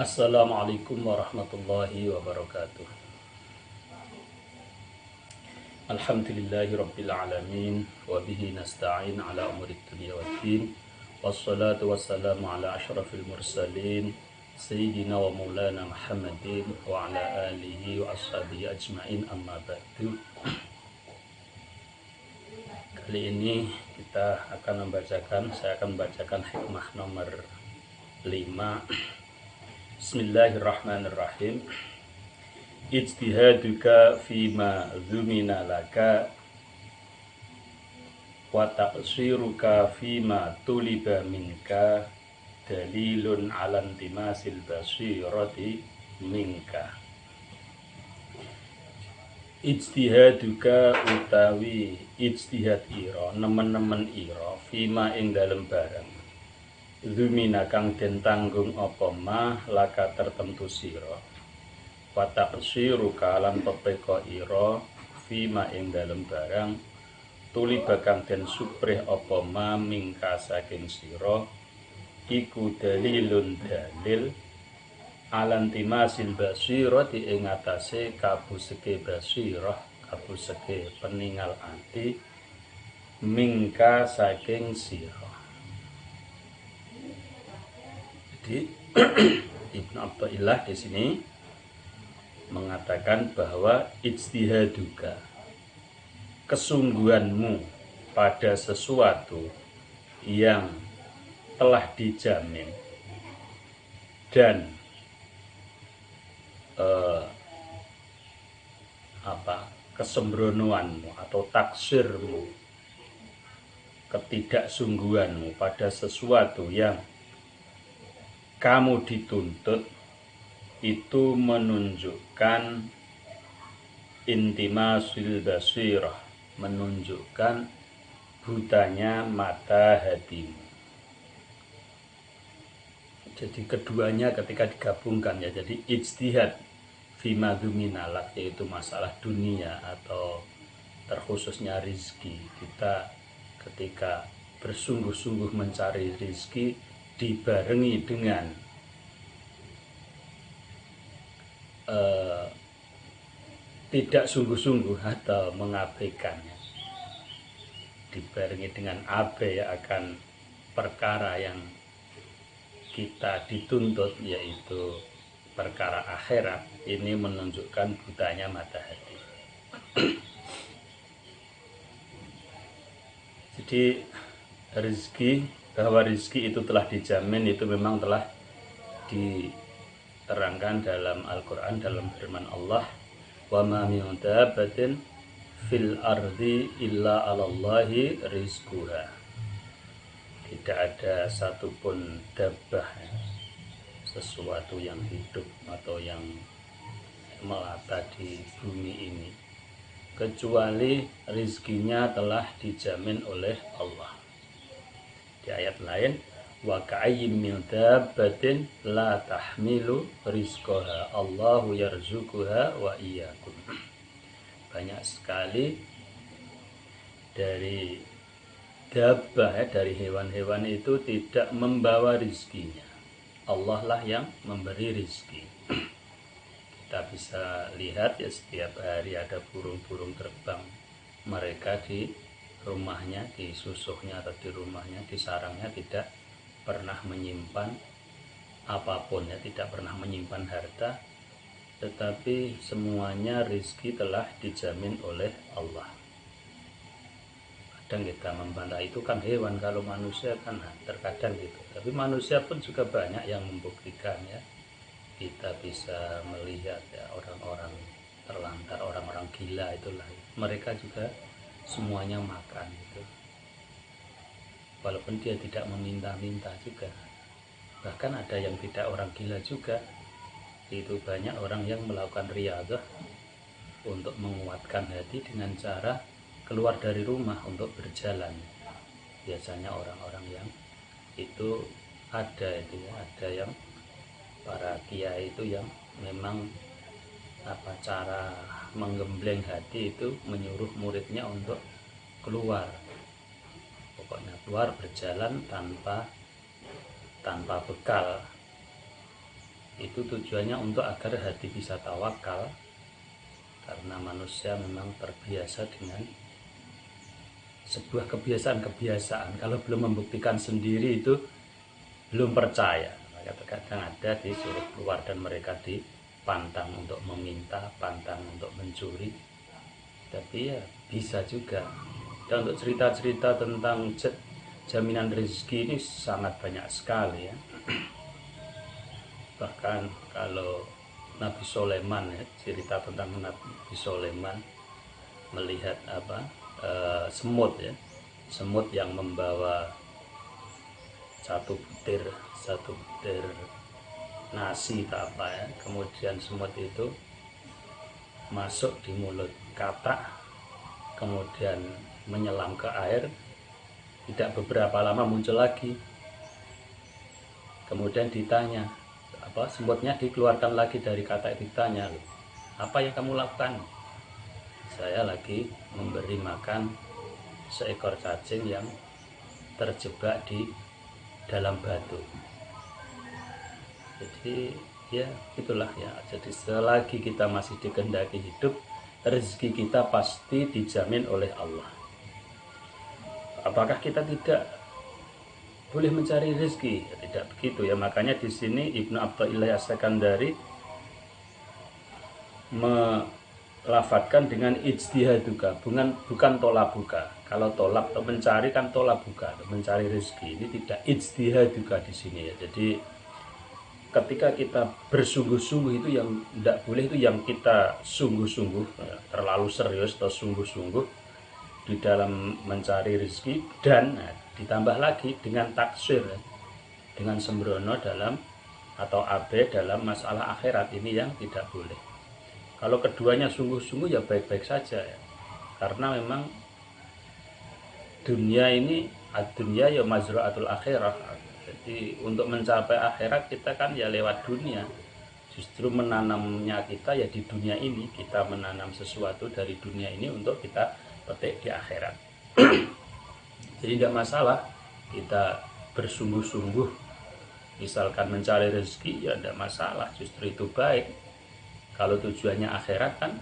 Assalamualaikum warahmatullahi wabarakatuh. Alhamdulillahi rabbil alamin wa bihi nasta'in ala umuri dunya waddin. Wassalatu wassalamu ala asyrafil mursalin sayyidina wa maulana Muhammadin wa ala alihi wa ashabihi ajmain, amma ba'du. Kali ini saya akan membacakan hikmah nomor 5. Bismillahirrahmanirrahim. Ijtihaduka fima dzumina laka wa taqsiruka fima tuliba minka dalilun ala intimasil basirati minka. Ijtihaduka utawi ijtihad ira nemen-nemen ira fima ing dalem barang dzumina kang den tanggung apa ma laka tertentu sira wa taqsiruka lan pepeka ira fima ing dalem barang tuli bakang den suprih apa ma mingka saking sira iku dalilun dalil alantimasil basirati ing atase kabuseke basirah, kabuseke peningal ati mingka saking sira. Jadi Ibnu Athaillah di sini mengatakan bahwa ijtihaduka, kesungguhanmu pada sesuatu yang telah dijamin dan kesembronoanmu atau taksirmu, ketidaksungguhanmu pada sesuatu yang kamu dituntut itu menunjukkan intimasil basirah, menunjukkan butanya mata hatimu. Jadi keduanya ketika digabungkan ya, jadi ijtihad fima duminalak, yaitu masalah dunia atau terkhususnya rizki. Kita ketika bersungguh-sungguh mencari rizki dibarengi dengan tidak sungguh-sungguh atau mengabaikannya, dibarengi dengan abai akan perkara yang kita dituntut, yaitu perkara akhirat, ini menunjukkan butanya mata hati. Jadi bahwa rezeki itu telah dijamin, itu memang telah diterangkan dalam Al-Quran, dalam firman Allah, wa ma min dabbatin fil ardi illa 'alallahi rizquha. Tidak ada satupun dabbah, sesuatu yang hidup atau yang melata di bumi ini, kecuali rizkinya telah dijamin oleh Allah. Di ayat lain, wa ka'ayyim min dabbatin la tahmilu rizqaha Allahu yarzuquha wa iyyakum. Banyak sekali dari dabbah, dari hewan-hewan itu tidak membawa rizkinya. Allah lah yang memberi rizki. Kita bisa lihat ya, setiap hari ada burung-burung terbang. Mereka di rumahnya, di susuhnya atau di rumahnya, di sarangnya tidak pernah menyimpan apapun ya, tidak pernah menyimpan harta, tetapi semuanya rizki telah dijamin oleh Allah. Kadang kita membantah itu kan hewan, kalau manusia kan terkadang gitu. Tapi manusia pun juga banyak yang membuktikan ya. Kita bisa melihat ya, orang-orang terlantar, orang-orang gila itulah, mereka juga semuanya makan gitu. Walaupun dia tidak meminta-minta juga. Bahkan ada yang tidak orang gila juga. Itu banyak orang yang melakukan riyadhah untuk menguatkan hati dengan cara keluar dari rumah untuk berjalan. Biasanya orang-orang yang itu ada yang para kiai itu yang memang cara menggembleng hati itu menyuruh muridnya untuk keluar, pokoknya keluar berjalan tanpa bekal. itu tujuannya untuk agar hati bisa tawakal, karena manusia memang terbiasa dengan sebuah kebiasaan-kebiasaan. Kalau belum membuktikan sendiri itu belum percaya. Maka terkadang ada disuruh keluar dan mereka dipantang untuk meminta, pantang untuk mencuri. Tapi ya bisa juga. Dan untuk cerita-cerita tentang jaminan rezeki ini sangat banyak sekali ya. Bahkan kalau Nabi Sulaiman ya, cerita tentang Nabi Sulaiman melihat semut ya, semut yang membawa satu butir nasi tak apa ya, kemudian semut itu masuk di mulut katak, kemudian menyelam ke air, tidak beberapa lama muncul lagi, kemudian ditanya semutnya dikeluarkan lagi dari katak, ditanya, apa yang kamu lakukan? Saya lagi memberi makan seekor cacing yang terjebak di dalam batu. Jadi ya itulah ya. Jadi selagi kita masih dikehendaki hidup, rezeki kita pasti dijamin oleh Allah. Apakah kita tidak boleh mencari rezeki? Ya, tidak begitu ya. Makanya di sini Ibnu Athaillah As-Sakandari melafatkan dengan ijtihaduka, bukan tolabuka. Kalau tolab atau mencari kan tolabuka, mencari rezeki. Ini tidak ijtihaduka di sini ya. Jadi ketika kita bersungguh-sungguh itu yang tidak boleh, itu yang kita sungguh-sungguh ya, terlalu serius atau sungguh-sungguh di dalam mencari rezeki, dan ditambah lagi dengan taksir ya, dengan sembrono dalam atau abe dalam masalah akhirat, ini yang tidak boleh. Kalau keduanya sungguh-sungguh ya baik-baik saja ya. Karena memang dunia ini, dunia ya mazra'atul akhirah. Jadi untuk mencapai akhirat kita kan ya lewat dunia. Justru menanamnya kita ya di dunia ini. Kita menanam sesuatu dari dunia ini untuk kita petik di akhirat. Jadi tidak masalah kita bersungguh-sungguh, misalkan mencari rezeki ya tidak masalah, justru itu baik. Kalau tujuannya akhirat kan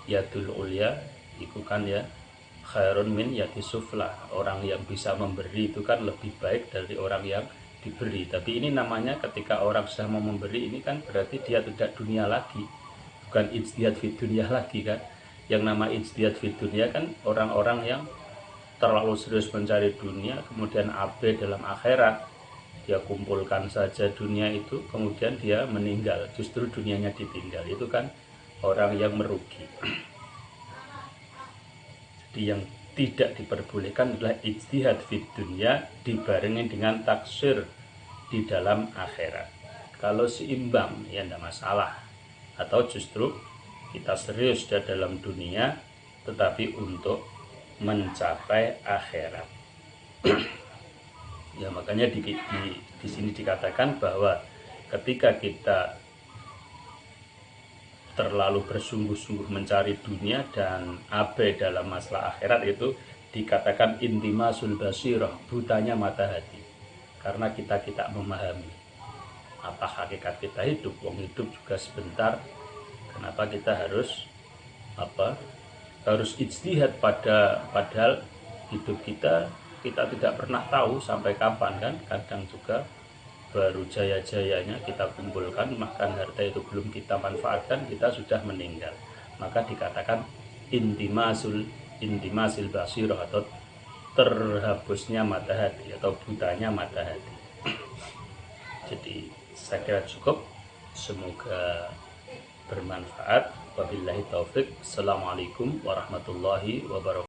yadul ulya itu kan ya khairun min yadi sufla. Orang yang bisa memberi itu kan lebih baik dari orang yang diberi. Tapi ini namanya ketika orang sudah mau memberi, ini kan berarti dia tidak dunia lagi, bukan ijtihad fid dunya lagi kan. Yang nama ijtihad fid dunya kan orang-orang yang terlalu serius mencari dunia, kemudian abe dalam akhirat. Dia kumpulkan saja dunia itu, kemudian dia meninggal, justru dunianya ditinggal. Itu kan orang yang merugi. Jadi yang tidak diperbolehkan adalah ijtihad fid dunya dibarengi dengan taksir di dalam akhirat. Kalau seimbang ya tidak masalah. Atau justru kita serius di dalam dunia tetapi untuk mencapai akhirat. Ya makanya di sini dikatakan bahwa ketika kita terlalu bersungguh-sungguh mencari dunia dan abai dalam masalah akhirat, itu dikatakan intimasul basirah, butanya mata hati. Karena kita tidak memahami apa hakikat kita hidup. Wong hidup juga sebentar. Kenapa kita harus ijtihad padahal hidup kita tidak pernah tahu sampai kapan kan. Kadang juga baru jaya-jayanya kita kumpulkan, makan harta itu belum kita manfaatkan, kita sudah meninggal. Maka dikatakan intimasil basirah, atau terhapusnya mata hati atau butanya mata hati. Jadi saya kira cukup, semoga bermanfaat. Wabillahi taufik. Assalamualaikum warahmatullahi wabarakatuh.